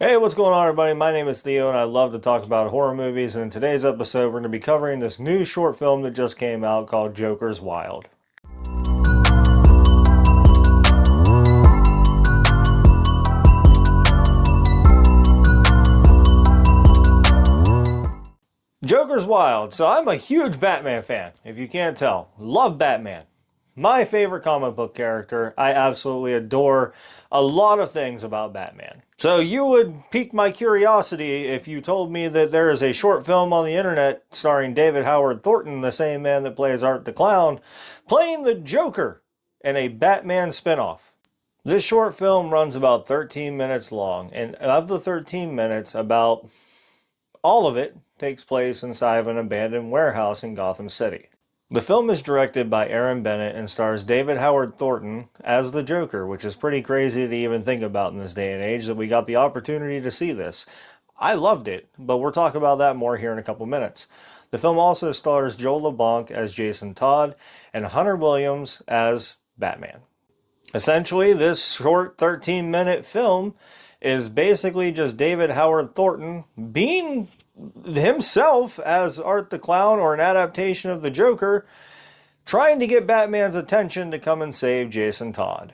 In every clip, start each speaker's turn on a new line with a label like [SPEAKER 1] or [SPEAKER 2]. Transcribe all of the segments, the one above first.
[SPEAKER 1] Hey, what's going on, everybody? My name is Theo, and I love to talk about horror movies. And in today's episode, we're going to be covering this new short film that just came out called Joker's Wild. Joker's Wild. So I'm a huge Batman fan, if you can't tell. Love Batman. My favorite comic book character. I absolutely adore a lot of things about Batman. So you would pique my curiosity if you told me that there is a short film on the internet starring David Howard Thornton, the same man that plays Art the Clown, playing the Joker in a Batman spinoff. This short film runs about 13 minutes long, and of the 13 minutes, about all of it takes place inside of an abandoned warehouse in Gotham City. The film is directed by Aaron Bennett and stars David Howard Thornton as the Joker, which is pretty crazy to even think about in this day and age that we got the opportunity to see this. I loved it, but we'll talk about that more here in a couple minutes. The film also stars Joel LeBlanc as Jason Todd and Hunter Williams as Batman. Essentially, this short 13-minute film is basically just David Howard Thornton being himself as Art the Clown, or an adaptation of the Joker, trying to get Batman's attention to come and save Jason Todd.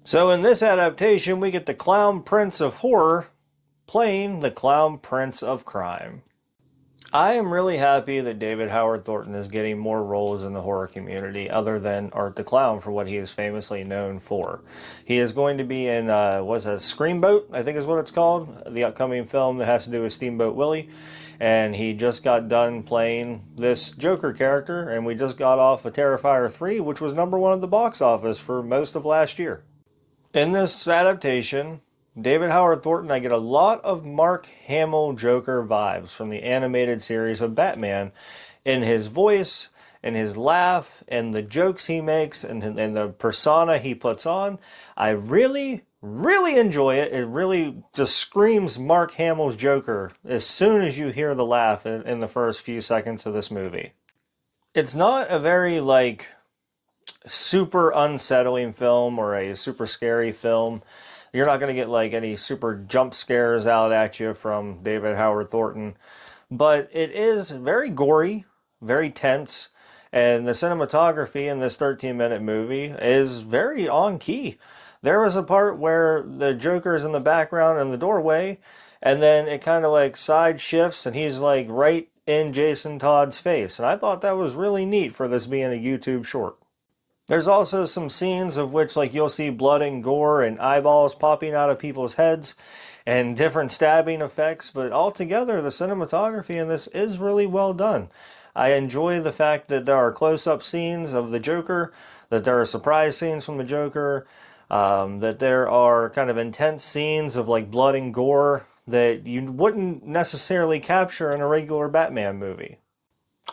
[SPEAKER 1] So in this adaptation, we get the Clown Prince of Horror playing the Clown Prince of Crime. I am really happy that David Howard Thornton is getting more roles in the horror community other than Art the Clown for what he is famously known for. He is going to be in, Screamboat, I think is what it's called, the upcoming film that has to do with Steamboat Willie. And he just got done playing this Joker character, and we just got off of Terrifier 3, which was #1 at the box office for most of last year. In this adaptation, David Howard Thornton, I get a lot of Mark Hamill Joker vibes from the animated series of Batman in his voice, in his laugh, and the jokes he makes, and the persona he puts on. I really enjoy it. It really just screams Mark Hamill's Joker as soon as you hear the laugh in the first few seconds of this movie. It's not a very, super unsettling film or a super scary film. You're not going to get any super jump scares out at you from David Howard Thornton, but it is very gory, very tense, and the cinematography in this 13-minute movie is very on key. There was a part where the Joker's in the background in the doorway, and then it kind of side shifts and he's right in Jason Todd's face, and I thought that was really neat for this being a YouTube short. There's also some scenes of which you'll see blood and gore and eyeballs popping out of people's heads and different stabbing effects, but altogether the cinematography in this is really well done. I enjoy the fact that there are close-up scenes of the Joker, that there are surprise scenes from the Joker, that there are kind of intense scenes of blood and gore that you wouldn't necessarily capture in a regular Batman movie.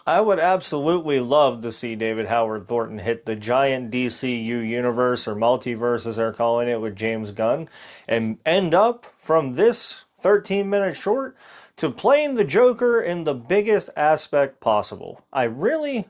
[SPEAKER 1] I would absolutely love to see David Howard Thornton hit the giant DCU universe, or multiverse as they're calling it, with James Gunn, and end up from this 13-minute short to playing the Joker in the biggest aspect possible. I really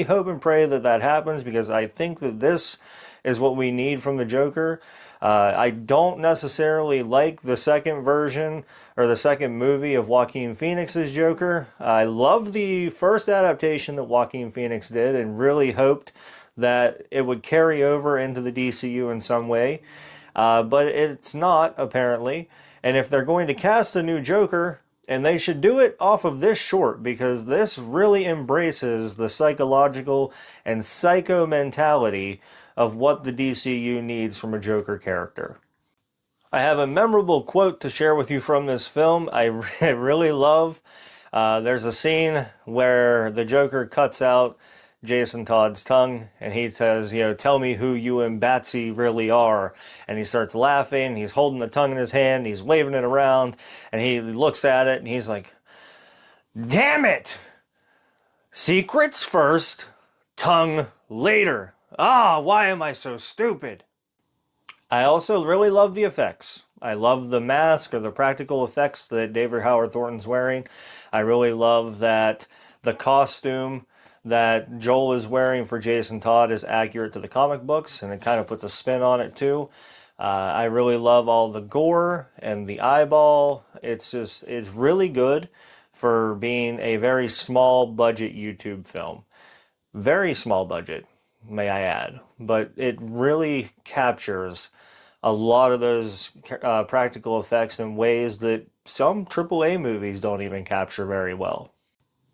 [SPEAKER 1] hope and pray that that happens, because I think that this is what we need from the Joker. I don't necessarily like the second version or the second movie of Joaquin Phoenix's Joker. I love the first adaptation that Joaquin Phoenix did and really hoped that it would carry over into the DCU in some way. But it's not, apparently. And if they're going to cast a new Joker, and they should do it off of this short, because this really embraces the psychological and psycho mentality of what the DCU needs from a Joker character. I have a memorable quote to share with you from this film. I really love. There's a scene where the Joker cuts out Jason Todd's tongue, and he says, tell me who you and Batsy really are. And he starts laughing, he's holding the tongue in his hand, he's waving it around, and he looks at it, and he's like, damn it! Secrets first, tongue later. Why am I so stupid? I also really love the effects. I love the mask, or the practical effects that David Howard Thornton's wearing. I really love that the costume that Joel is wearing for Jason Todd is accurate to the comic books, and it kind of puts a spin on it too. I really love all the gore and the eyeball. It's really good for being a very small budget YouTube film. Very small budget, may I add, but it really captures a lot of those practical effects in ways that some AAA movies don't even capture very well.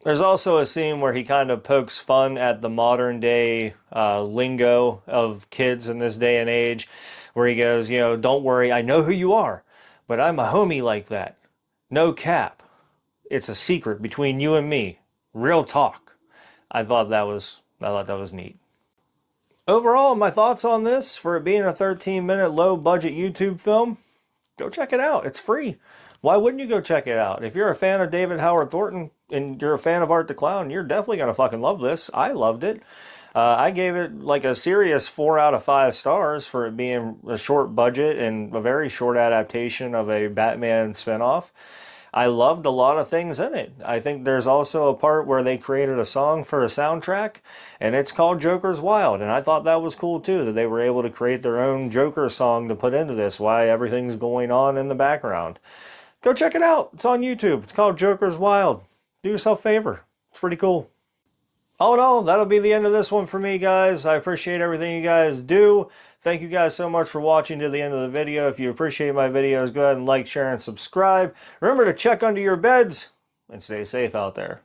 [SPEAKER 1] There's also a scene where he kind of pokes fun at the modern day lingo of kids in this day and age, where he goes, you know, don't worry, I know who you are, but I'm a homie like that. No cap. It's a secret between you and me. Real talk. I thought that was neat. Overall, my thoughts on this, for it being a 13-minute low budget YouTube film, go check it out. It's free. Why wouldn't you go check it out? If you're a fan of David Howard Thornton and you're a fan of Art the Clown, you're definitely going to fucking love this. I loved it. I gave it like a serious 4 out of 5 stars for it being a short budget and a very short adaptation of a Batman spinoff. I loved a lot of things in it. I think there's also a part where they created a song for a soundtrack, and it's called Joker's Wild, and I thought that was cool too, that they were able to create their own Joker song to put into this, why everything's going on in the background. Go check it out. It's on YouTube. It's called Joker's Wild. Do yourself a favor. It's pretty cool. All in all, that'll be the end of this one for me, guys. I appreciate everything you guys do. Thank you guys so much for watching to the end of the video. If you appreciate my videos, go ahead and like, share, and subscribe. Remember to check under your beds and stay safe out there.